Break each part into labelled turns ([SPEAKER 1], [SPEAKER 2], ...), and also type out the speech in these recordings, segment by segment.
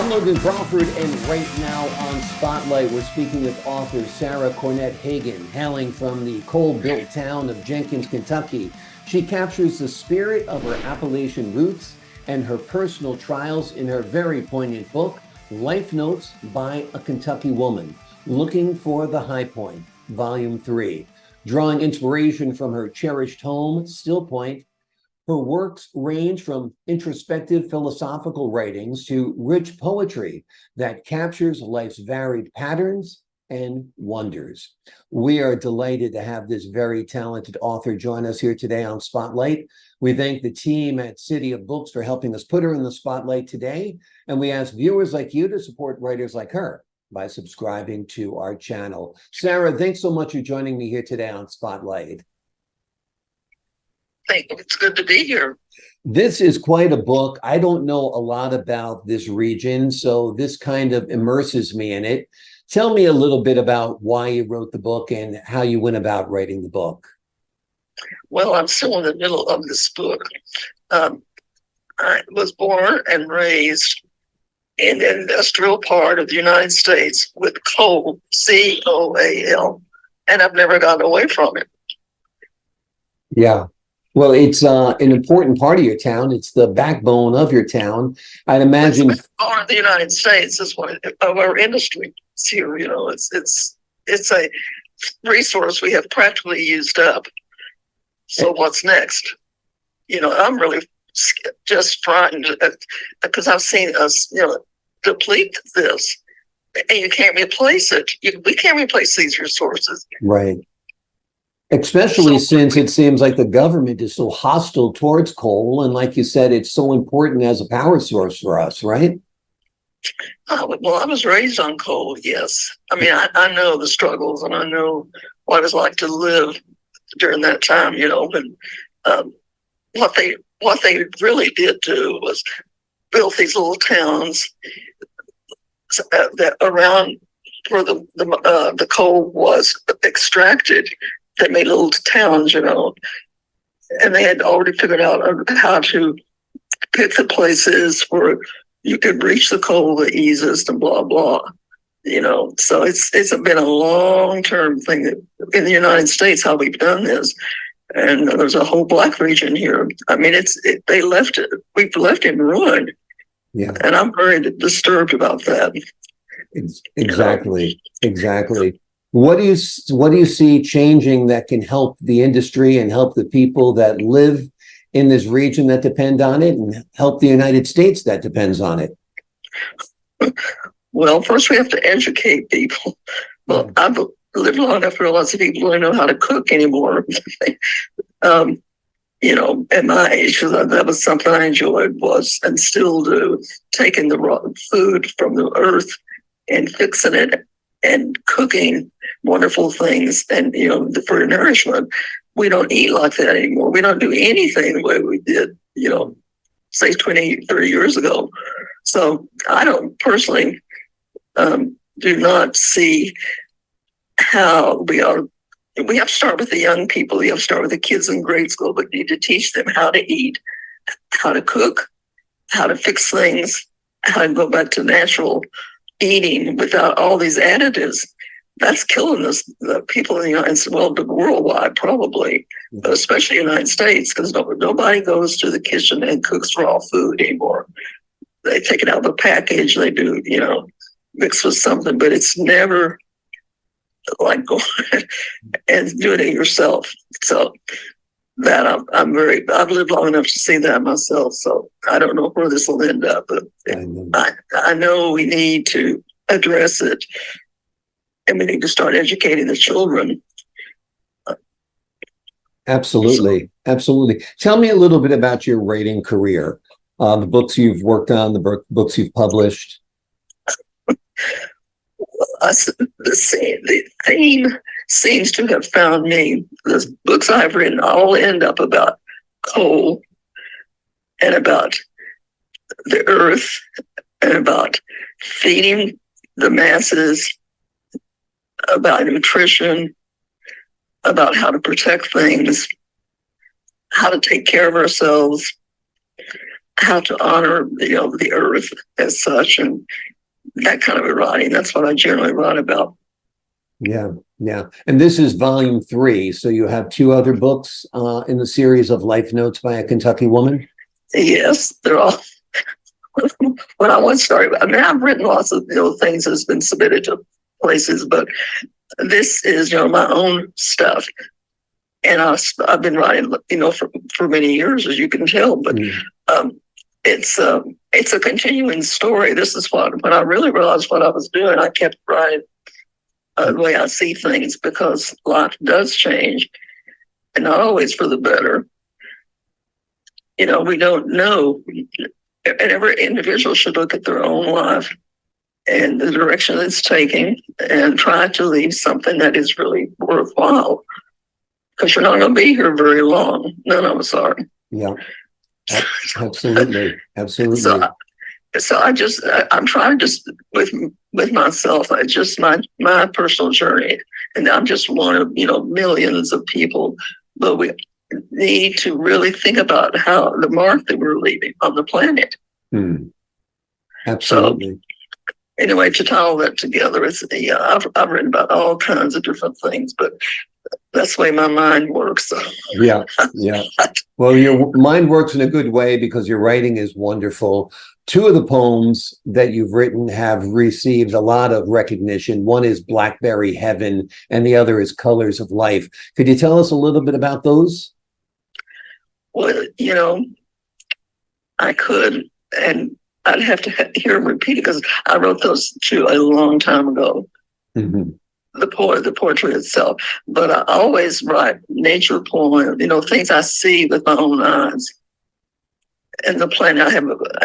[SPEAKER 1] I'm Logan Crawford, and right now on Spotlight, we're speaking with author Sarah Cornett-Hagen, hailing from the coal-built town of Jenkins, Kentucky. She captures the spirit of her Appalachian roots and her personal trials in her very poignant book, Life Notes by a Kentucky Woman, Looking for the High Point, Volume 3. Drawing inspiration from her cherished home, Still Point, her works range from introspective philosophical writings to rich poetry that captures life's varied patterns and wonders. We are delighted to have this very talented author join us here today on Spotlight. We thank the team at City of Books for helping us put her in the spotlight today, and we ask viewers like you to support writers like her by subscribing to our channel. Sarah, thanks so much for joining me here today on Spotlight.
[SPEAKER 2] It's good to be here.
[SPEAKER 1] This is quite a book. I don't know a lot about this region, so this kind of immerses me in it. Tell me a little bit about why you wrote the book and how you went about writing the book.
[SPEAKER 2] Well, I'm still in the middle of this book. I was born and raised in the industrial part of the United States with coal, C-O-A-L, and I've never gotten away from it.
[SPEAKER 1] Yeah. Well, it's an important part of your town. It's the backbone of your town. I'd imagine.
[SPEAKER 2] It's the backbone of the United States is one of our industry. It's here, you know. It's a resource we have practically used up. So what's next? You know, I'm really just frightened because I've seen us, deplete this, and you can't replace it. We can't replace these resources.
[SPEAKER 1] Right. Especially since it seems like the government is so hostile towards coal. And like you said, it's so important as a power source for us, right?
[SPEAKER 2] Well, I was raised on coal, yes. I mean, I know the struggles and I know what it's like to live during that time, and what they really did do was build these little towns that around where the coal was extracted. They made little towns, and they had already figured out how to pick the places where you could reach the coal the easiest and blah, blah, So it's been a long-term thing in the United States, how we've done this. And there's a whole Black region here. I mean, they left it. We've left it in ruin.
[SPEAKER 1] Yeah.
[SPEAKER 2] And I'm very disturbed about that.
[SPEAKER 1] Exactly. What do you see changing that can help the industry and help the people that live in this region that depend on it, and help the United States that depends on it?
[SPEAKER 2] Well, first we have to educate people. Well, I've lived long enough to realize that people don't know how to cook anymore. At my age, that was something I enjoyed, was and still do, taking the raw food from the earth and fixing it and cooking wonderful things. And, for nourishment, we don't eat like that anymore. We don't do anything the way we did, say 20, 30 years ago. So I don't personally do not see how we have to start with the young people. We have to start with the kids in grade school, but need to teach them how to eat, how to cook, how to fix things, how to go back to natural eating without all these additives. That's killing us, the people in the United States, well, worldwide probably, but especially the United States, because nobody goes to the kitchen and cooks raw food anymore. They take it out of the package, they do, mix with something, but it's never like going and doing it yourself. So that I've lived long enough to see that myself. So I don't know where this will end up, but I know we need to address it, and we need to start educating the children.
[SPEAKER 1] Absolutely. Tell me a little bit about your writing career, the books you've worked on, the books you've published.
[SPEAKER 2] The theme seems to have found me. The books I've written all end up about coal and about the earth and about feeding the masses, about nutrition, about how to protect things, how to take care of ourselves, how to honor, the earth as such, and that kind of writing. That's what I generally write about.
[SPEAKER 1] Yeah, yeah. And this is volume 3. So you have 2 other books in the series of Life Notes by a Kentucky Woman?
[SPEAKER 2] Yes, they're all. When I once started, I mean, I've written lots of things that's been submitted to places, but this is my own stuff, and I've been writing for many years, as you can tell. But it's a continuing story. This is when I really realized what I was doing. I kept writing the way I see things, because life does change, and not always for the better. We don't know. And every individual should look at their own life and the direction it's taking, and try to leave something that is really worthwhile, because you're not going to be here very long. None of us are.
[SPEAKER 1] Yeah, absolutely. Absolutely.
[SPEAKER 2] So I'm trying just with myself. It's just my personal journey, and I'm just one of millions of people. But we need to really think about how the mark that we're leaving on the planet.
[SPEAKER 1] Absolutely.
[SPEAKER 2] So, anyway, to tie all that together, I've written about all kinds of different things, but that's the way my mind works. So.
[SPEAKER 1] Yeah. Well, your mind works in a good way because your writing is wonderful. 2 of the poems that you've written have received a lot of recognition. One is Blackberry Heaven, and the other is Colors of Life. Could you tell us a little bit about those?
[SPEAKER 2] Well, I could, and I'd have to hear him repeat it, because I wrote those 2 a long time ago.
[SPEAKER 1] Mm-hmm.
[SPEAKER 2] The poetry itself, but I always write nature poems, things I see with my own eyes. And the planet, I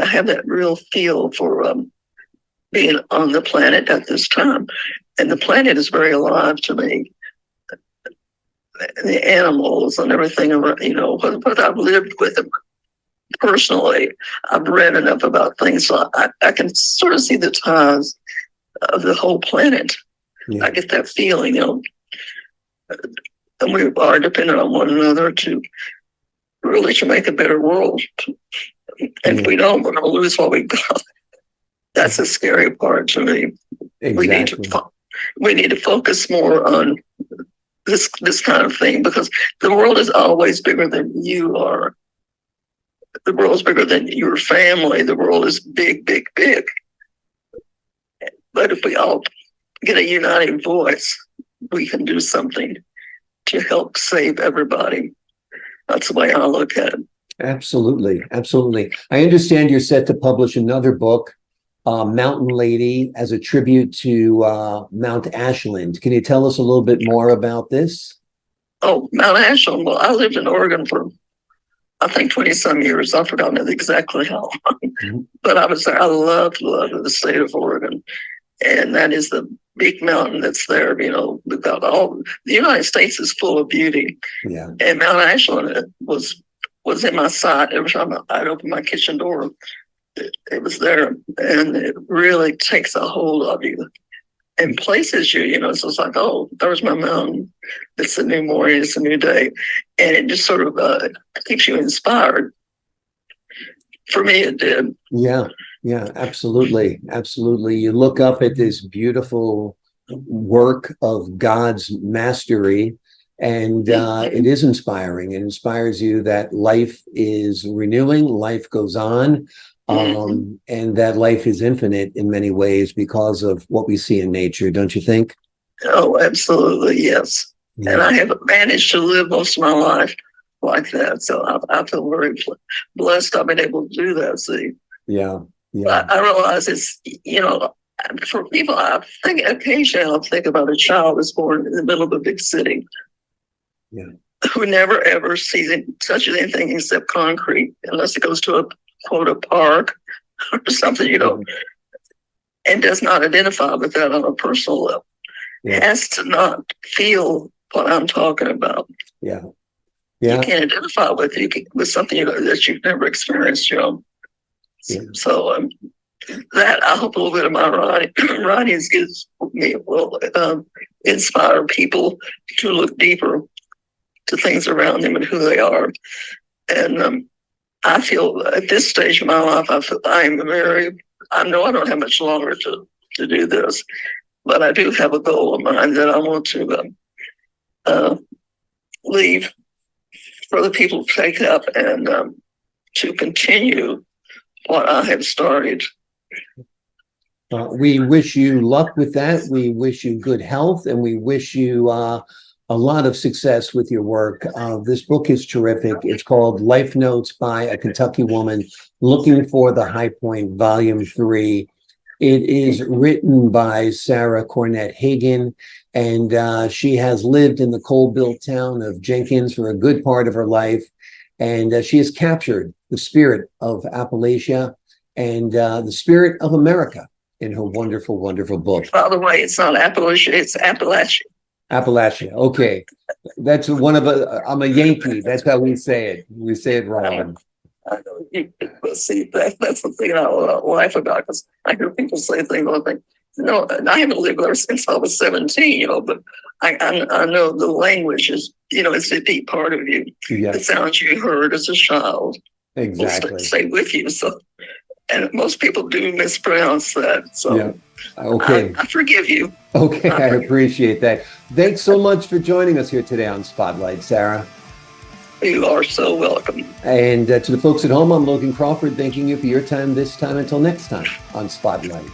[SPEAKER 2] have that real feel for being on the planet at this time, and the planet is very alive to me. The animals and everything, what I've lived with them personally. I've read enough about things, so I can sort of see the ties of the whole planet. Yeah. I get that feeling, and we are dependent on one another to make a better world. And if we don't, we're going to lose what we got. That's the scary part to me.
[SPEAKER 1] Exactly.
[SPEAKER 2] We need to focus more on this kind of thing, because the world is always bigger than you are. The world's bigger than your family. The world is big, big, big. But if we all get a united voice, we can do something to help save everybody. That's the way I look at it.
[SPEAKER 1] Absolutely. I understand you're set to publish another book, Mountain Lady, as a tribute to Mount Ashland. Can you tell us a little bit more about this?
[SPEAKER 2] Oh, Mount Ashland. Well, I lived in Oregon for, I think, 20 some years. I've forgotten exactly how long. Mm-hmm. But I was there. I loved the state of Oregon. And that is the big mountain that's there. We've got the United States is full of beauty. Yeah. And Mount Ashland was in my sight every time I'd open my kitchen door. It was there, and it really takes a hold of you and places you. So it's like, oh, there's my mountain. It's a new morning. It's a new day, and it just sort of keeps you inspired. For me, it did. Yeah, absolutely. You look up at this beautiful work of God's mastery, and it is inspiring. It inspires you that life is renewing, life goes on, and that life is infinite in many ways because of what we see in nature, don't you think? Oh, absolutely, yes. Yeah. And I have managed to live most of my life like that, so I feel very blessed I've been able to do that. See, yeah. I realize it's for people. I think occasionally I'll think about a child that's born in the middle of a big city, who never ever sees touches anything except concrete, unless it goes to a park or something, and does not identify with that on a personal level. Has to not feel what I'm talking about. You can't identify with something that you've never experienced, So that I hope a little bit of my writings will inspire people to look deeper to things around them and who they are, and I feel at this stage of my life, I'm very, I know I don't have much longer to do this, but I do have a goal of mine that I want to leave for the people to take up and to continue what I have started.
[SPEAKER 1] We wish you luck with that. We wish you good health, and we wish you a lot of success with your work. This book is terrific. It's called Life Notes by a Kentucky Woman Looking for the High Point, Volume 3. It is written by Sarah Cornett-Hagen, and she has lived in the coal-built town of Jenkins for a good part of her life, and she has captured the spirit of Appalachia and the spirit of America in her wonderful, wonderful book.
[SPEAKER 2] By the way, it's not Appalachia, it's Appalachian.
[SPEAKER 1] Appalachia. Okay. That's one of I'm a Yankee. That's how we say it. We say it wrong.
[SPEAKER 2] I know. But see, that's the thing I laugh about, because I hear people say things, I think, no, I haven't lived there since I was 17, but I know the language is, it's a deep part of you.
[SPEAKER 1] Yes.
[SPEAKER 2] The sounds you heard as a child
[SPEAKER 1] Exactly.
[SPEAKER 2] will stay with you. So, and most people do mispronounce that. So
[SPEAKER 1] yeah. Okay.
[SPEAKER 2] I forgive you.
[SPEAKER 1] Okay, I appreciate that. Thanks so much for joining us here today on Spotlight, Sarah.
[SPEAKER 2] You are so welcome.
[SPEAKER 1] And to the folks at home, I'm Logan Crawford, thanking you for your time this time. Until next time on Spotlight.